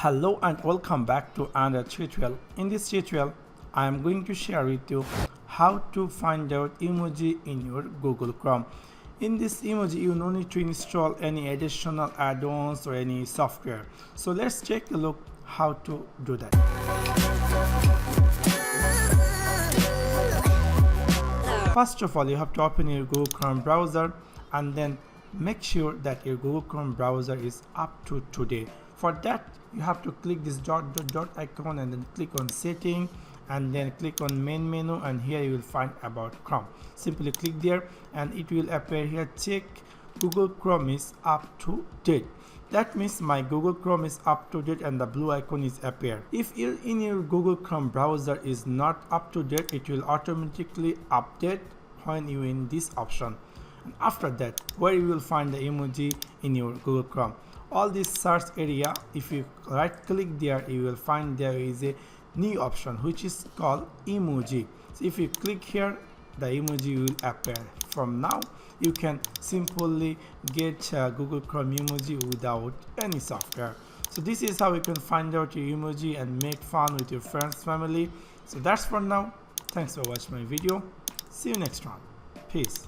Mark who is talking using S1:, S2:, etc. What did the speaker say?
S1: Hello and welcome back to another tutorial. In this tutorial, I am going to share with you how to find out emoji in your Google Chrome. In this emoji, you don't need to install any additional add-ons or any software. So let's take a look how to do that. First of all, you have to open your Google Chrome browser and then make sure that your Google Chrome browser is up to date. For that, you have to click this dot icon and then click on setting and then click on main menu, and here you will find about Chrome. Simply click there and it will appear here, check Google Chrome is up to date. That means my Google Chrome is up to date and the blue icon is appear. If in your Google Chrome browser is not up to date, it will automatically update when you in this option. And after that, where you will find the emoji in your Google Chrome, all this search area, if you right click there, you will find there is a new option which is called emoji. So if you click here, the emoji will appear. From now you can simply get Google Chrome emoji without any software. So this is how you can find out your emoji and make fun with your friends, family. So that's for now. Thanks for watching my video. See you next one. Peace.